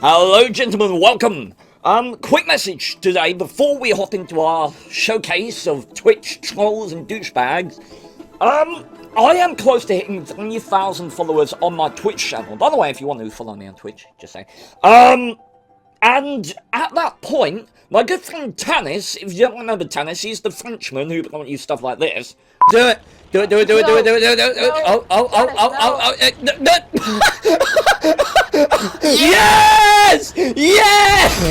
Hello gentlemen, welcome! Quick message today before we hop into our showcase of Twitch trolls and douchebags. I am close to hitting 3,000 followers on my Twitch channel. By the way, if you want to follow me on Twitch, just say. And at that point, my good friend Tanis, if you don't remember Tanis, he's the Frenchman who don't use stuff like this. Do it! Do it, do it, do it, do it, do it, do it, do it, Yes! Yes!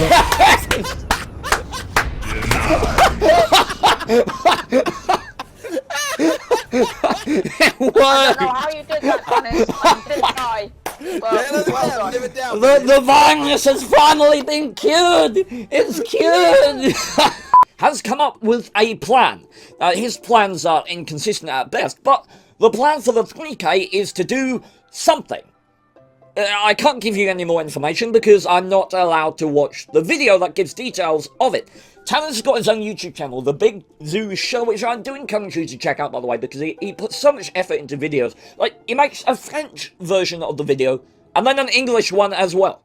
It worked! I don't know how you did that, Tanis. I did try. The virus has finally been cured! It's cured! Has come up with a plan. His plans are inconsistent at best, but the plan for the 3K is to do something. I can't give you any more information because I'm not allowed to watch the video that gives details of it. Tanner's got his own YouTube channel, The Big Zoo Show, which I do encourage you to check out, by the way, because he puts so much effort into videos. Like, he makes a French version of the video, and then an English one as well.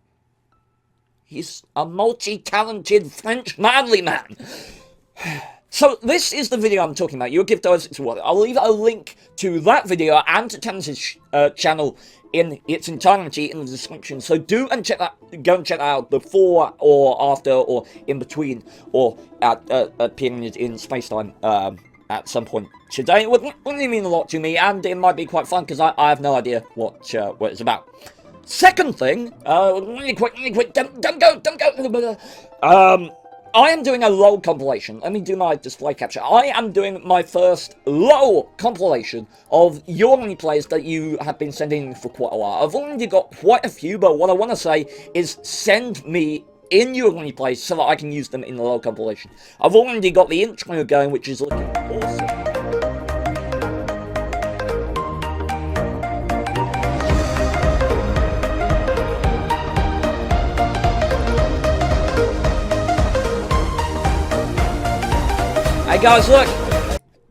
He's a multi-talented French manly man. So, this is the video I'm talking about. Your gift does what? I'll leave a link to that video and to Tanner's channel in its entirety in the description. So go and check that out before or after or in between or at a period in space-time at some point today. It would really mean a lot to me, and it might be quite fun because I have no idea what it's about. Second thing, really quick, don't go. I am doing a LOL compilation. Let me do my display capture. I am doing my first LOL compilation of your replays that you have been sending for quite a while. I've already got quite a few, but what I want to say is send me in your replays so that I can use them in the LOL compilation. I've already got the intro going, which is looking awesome. Hey guys, look!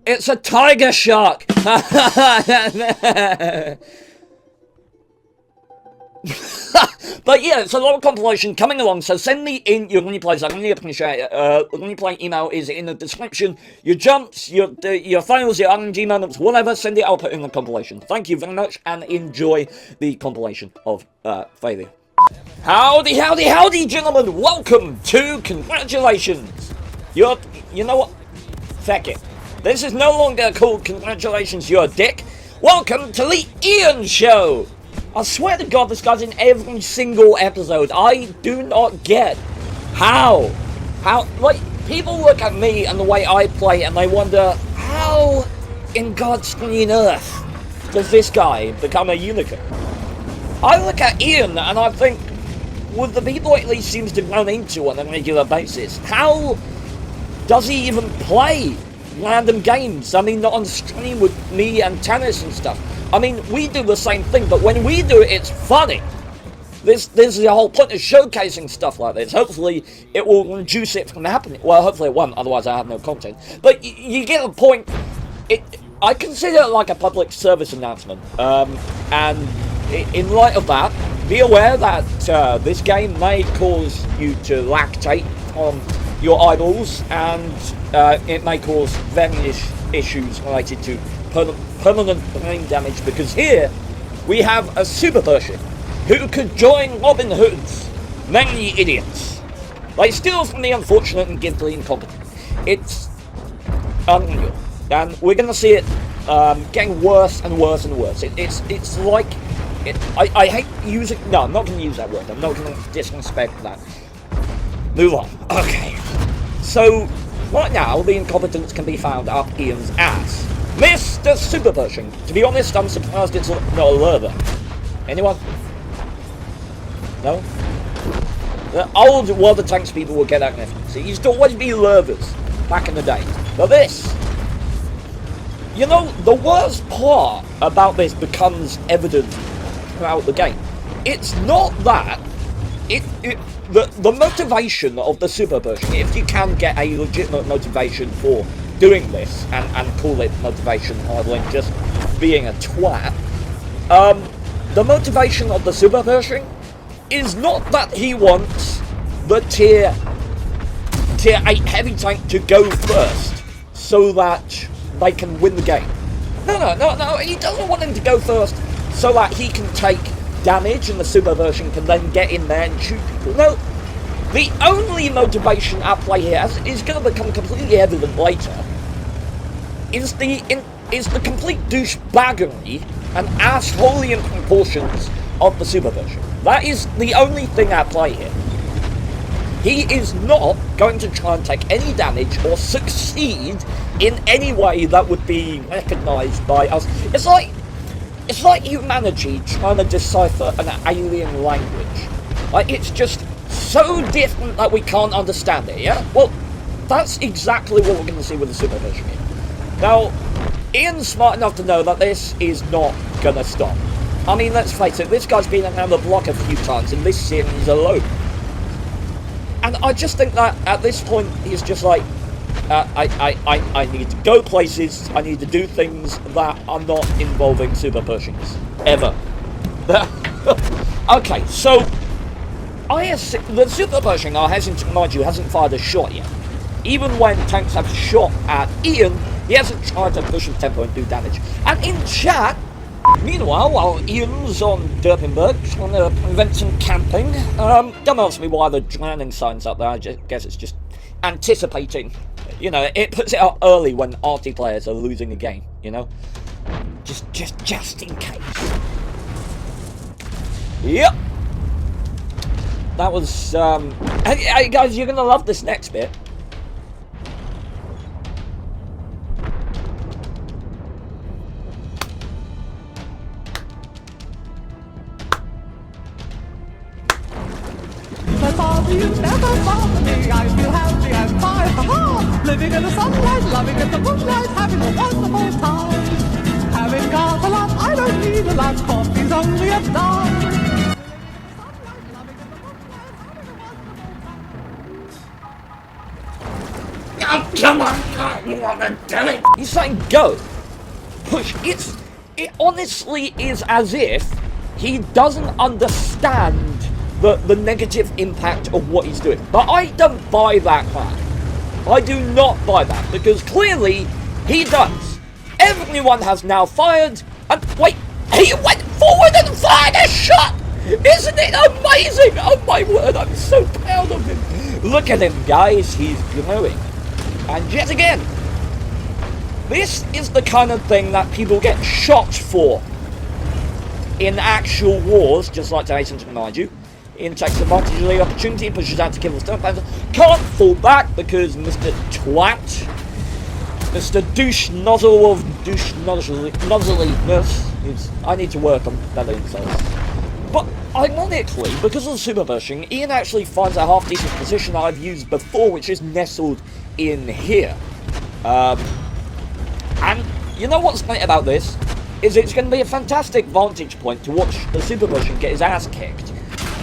It's a tiger shark! But yeah, it's a lot of compilation coming along, so send me in your replays. I really appreciate it. Replay email is in the description. Your jumps, your fails, your RNG moments, whatever, send it, I'll put in the compilation. Thank you very much, and enjoy the compilation of failure. Howdy, howdy, howdy, gentlemen! Welcome to Congratulations! You know what? Feck it. This is no longer called Congratulations, you're a dick. Welcome to the Ian Show. I swear to God, this guy's in every single episode. I do not get how, like, people look at me and the way I play and they wonder, how in God's green earth does this guy become a unicorn? I look at Ian and I think, with the people at least seems to run into on a regular basis, how does he even play random games? I mean, not on stream with me and Tanis and stuff. I mean, we do the same thing, but when we do it, it's funny. This is the whole point of showcasing stuff like this. Hopefully, it will reduce it from happening. Well, hopefully it won't, otherwise I have no content. But you get the point. I consider it like a public service announcement. And in light of that, be aware that this game may cause you to lactate on your eyeballs, and it may cause various issues related to permanent brain damage, because here we have a super version who could join Robin Hood's many idiots. They steal from the unfortunate and give the incompetent. It's unreal, and we're going to see it getting worse and worse and worse. It's like, I hate using, no, I'm not going to use that word, I'm not going to disrespect that. Move on. Okay. So, right now, the incompetence can be found up Ian's ass. Mr. Super Version. To be honest, I'm surprised it's not a lurver. Anyone? No? The old World of Tanks people will get that reference. It used to always be lurvers back in the day. But this, you know, the worst part about this becomes evident throughout the game. It's not that. The motivation of the super version, if you can get a legitimate motivation for doing this, and call it motivation rather than just being a twat, the motivation of the super version is not that he wants the tier 8 heavy tank to go first so that they can win the game. No, he doesn't want him to go first so that he can take damage and the super version can then get in there and shoot people. No, the only motivation at play here, as is going to become completely evident later, is the complete douchebaggery and assholeian proportions of the super version. That is the only thing at play here. He is not going to try and take any damage or succeed in any way that would be recognised by us. It's like humanity trying to decipher an alien language. Like, it's just so different that we can't understand it, yeah? Well, that's exactly what we're going to see with the super version here. Now, Ian's smart enough to know that this is not going to stop. I mean, let's face it, this guy's been around the block a few times in this series alone. And I just think that at this point, he's just like, I need to go places, I need to do things that are not involving super Pershings. Ever. Okay, so, the super Pershing, I hesitate to mind you, hasn't fired a shot yet. Even when tanks have shot at Ian, he hasn't tried to push his tempo and do damage. And in chat, meanwhile, while Ian's on Derpenberg trying to prevent some camping, don't ask me why the drowning sign's up there, I guess it's just anticipating. You know, it puts it up early when RT players are losing a game, you know? Just in case. Yep. That was, hey guys, you're gonna love this next bit. Never bother me, I feel happy and fine, ha-ha! Living in the sunlight, loving in the moonlight, having a wonderful time. Having got a lot, I don't need a lot, coffee's only a dime. Oh, come on, you want to do it? He's saying go. Push. It honestly is as if he doesn't understand the negative impact of what he's doing. But I don't buy that fact. I do not buy that, because clearly he does. Everyone has now fired, and wait, he went forward and fired a shot! Isn't it amazing? Oh my word, I'm so proud of him. Look at him, guys, he's glowing. And yet again, this is the kind of thing that people get shot for in actual wars, just like Tyson to remind you. Ian takes advantage of the opportunity, pushes out to kill the stone panzer. Can't fall back because Mr. Twat, Mr. Douche Nozzle of Douche Nozzliness, is. I need to work on better insults. But ironically, because of the super version, Ian actually finds a half decent position I've used before, which is nestled in here. And you know what's great about this? Is it's going to be a fantastic vantage point to watch the super version get his ass kicked.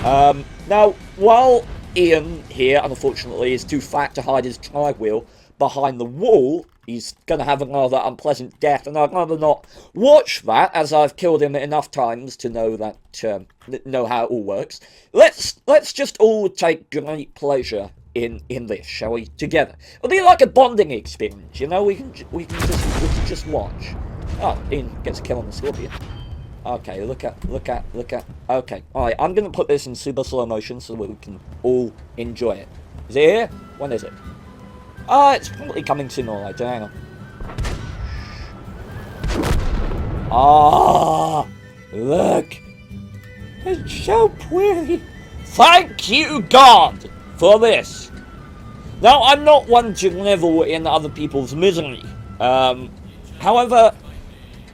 Now, while Ian here, unfortunately, is too fat to hide his tri-wheel behind the wall, he's going to have a rather unpleasant death, and I'd rather not watch that, as I've killed him enough times to know that, know how it all works. Let's just all take great pleasure in this, shall we? Together. It'll be like a bonding experience, you know. We can just watch. Oh, Ian gets a kill on the Scorpion. Okay, look at. Okay, alright, I'm gonna put this in super slow motion so we can all enjoy it. Is it here? When is it? It's probably coming soon, alright, hang on. Look! It's so pretty! Thank you, God, for this! Now, I'm not one to revel in other people's misery. However,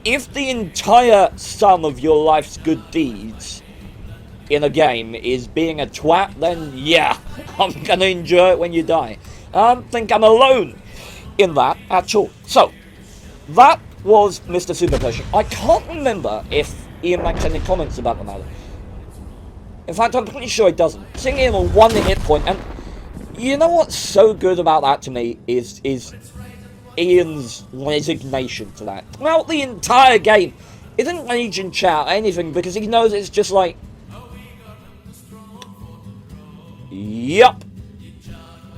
if the entire sum of your life's good deeds in a game is being a twat, then yeah, I'm gonna enjoy it when you die. I don't think I'm alone in that at all. So, that was Mr. Super Pershing. I can't remember if Ian makes any comments about the matter. In fact, I'm pretty sure he doesn't. Seeing him on 1 hit point, and you know what's so good about that to me is Ian's resignation to that. Throughout the entire game, he didn't rage and shout anything because he knows it's just like, Yup.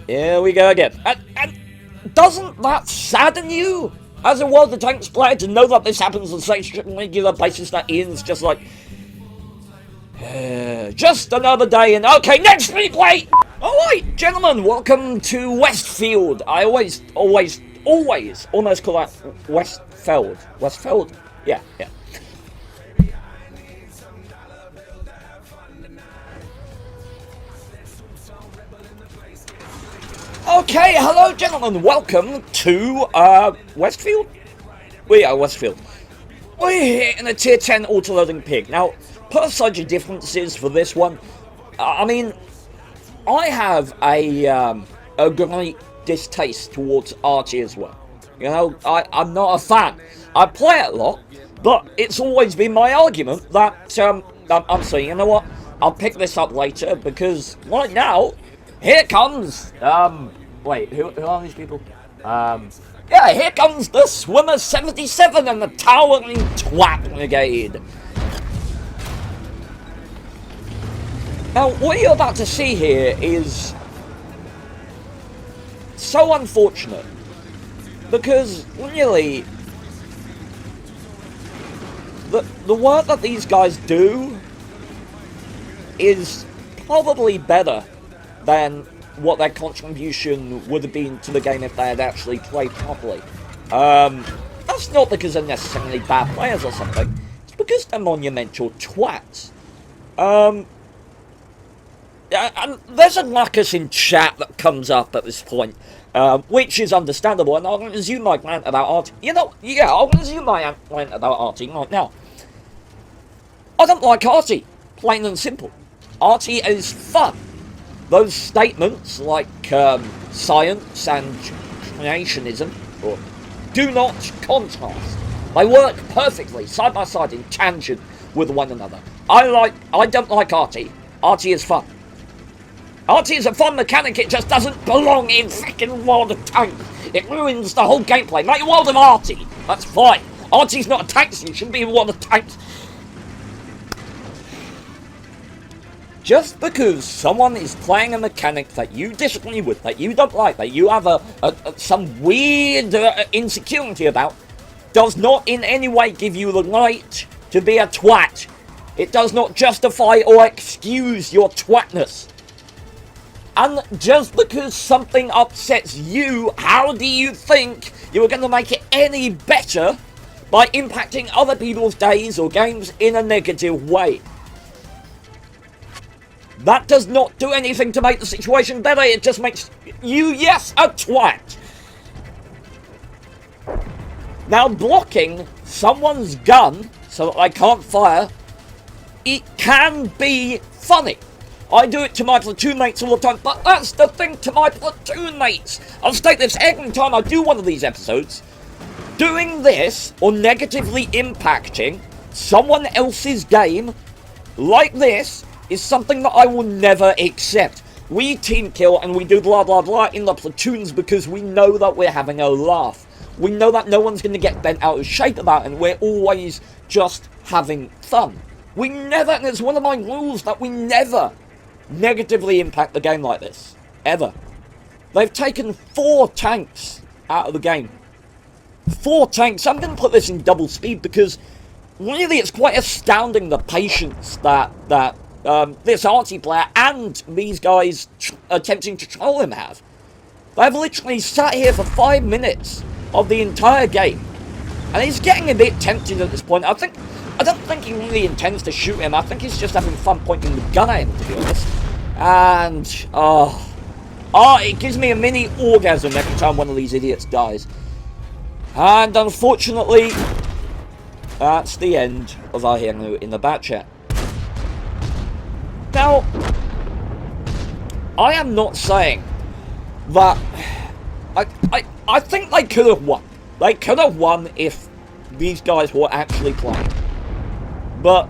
Here we go again. And doesn't that sadden you, as a World of Tanks player, to know that this happens on such a regular basis that Ian's just like, just another day and okay, next replay! Alright, gentlemen, welcome to Westfield. I always almost call that Westfield. Westfield? Yeah. Okay, hello gentlemen, welcome to Westfield? We are Westfield. We're here in a tier 10 auto-loading pig. Now, per side your differences for this one, I mean, I have a great distaste towards Archie as well. You know, I'm not a fan. I play it a lot, but it's always been my argument that, I'm saying, you know what, I'll pick this up later, because right now, here comes, wait, who are these people? Yeah, here comes the Swimmer 77 and the Towering Twat Brigade. Now, what you're about to see here is so unfortunate, because really, the work that these guys do is probably better than what their contribution would have been to the game if they had actually played properly. That's not because they're necessarily bad players or something, it's because they're monumental twats. And there's a Marcus in chat that comes up at this point, which is understandable, and I'll resume my rant about Artie. You know, yeah, I'll resume my rant about Artie right now. I don't like Artie, plain and simple. Artie is fun. Those statements like science and creationism do not contrast. They work perfectly side by side in tangent with one another. I don't like Artie. Artie is fun. Artie is a fun mechanic, it just doesn't belong in freaking World of Tanks. It ruins the whole gameplay. Make World of Artie. That's fine. Artie's not a tank, so you shouldn't be in World of Tanks. Just because someone is playing a mechanic that you disagree with, that you don't like, that you have some weird insecurity about, does not in any way give you the right to be a twat. It does not justify or excuse your twatness. And just because something upsets you, how do you think you're going to make it any better by impacting other people's days or games in a negative way? That does not do anything to make the situation better, it just makes you, yes, a twat. Now, blocking someone's gun so that they can't fire, it can be funny. I do it to my platoon mates all the time, but that's the thing to my platoon mates. I'll state this every time I do one of these episodes. Doing this, or negatively impacting someone else's game, like this, is something that I will never accept. We team kill and we do blah blah blah in the platoons because we know that we're having a laugh. We know that no one's going to get bent out of shape about it, and we're always just having fun. We never, and it's one of my rules that we never negatively impact the game like this. Ever. They've taken 4 tanks out of the game. 4 tanks. I'm going to put this in double speed because really it's quite astounding the patience that this Artie player and these guys attempting to troll him have. They've literally sat here for 5 minutes of the entire game. And he's getting a bit tempted at this point. I don't think he really intends to shoot him. I think he's just having fun pointing the gun at him, to be honest. And, it gives me a mini orgasm every time one of these idiots dies. And unfortunately, that's the end of our hero in the back chat. Now, I am not saying that I think they could have won. They could have won if these guys were actually playing. But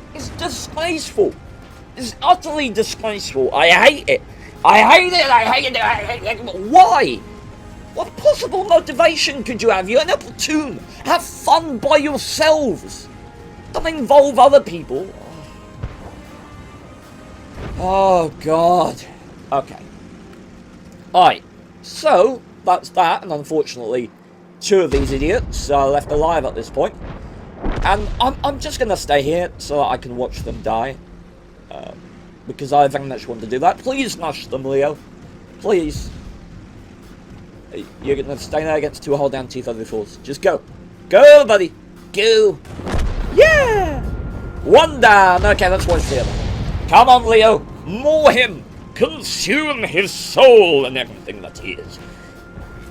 it's disgraceful. It's utterly disgraceful. I hate it. I hate it. Why? What possible motivation could you have? You're in a platoon. Have fun by yourselves. Don't involve other people. Oh, God. Okay. Alright, so, that's that, and unfortunately, 2 of these idiots are left alive at this point. And I'm just going to stay here so that I can watch them die. Because I very much want to do that. Please smash them, Leo. Please. You're going to stay there against 2 hold down T-34s. Just go. Go, buddy. Go. Yeah! 1 down. Okay, let's watch the other. Come on, Leo. Maul him. Consume his soul and everything that he is.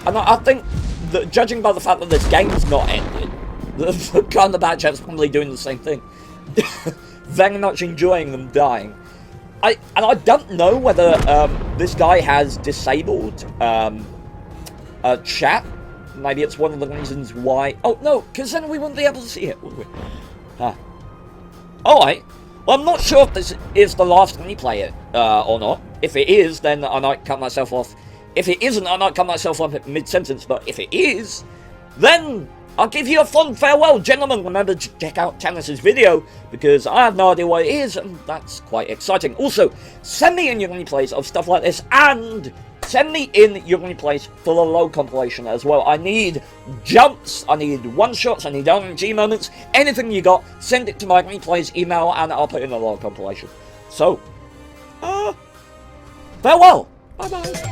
And I think that, judging by the fact that this game's not ended, the kind of bad chat's probably doing the same thing. Very much enjoying them dying. I don't know whether this guy has disabled chat. Maybe it's one of the reasons why. Oh no, because then we wouldn't be able to see it, would we? Huh. Alright. Well, I'm not sure if this is the last replay or not. If it is, then I might cut myself off. If it isn't, I might cut myself off at mid-sentence. But if it is, then I'll give you a fond farewell. Gentlemen, remember to check out Tannis's video, because I have no idea what it is, and that's quite exciting. Also, send me in your replays of stuff like this, and send me in your replays for the low compilation as well. I need jumps, I need one-shots, I need RNG moments. Anything you got, send it to my replays email, and I'll put in a low compilation. So, farewell. Bye-bye.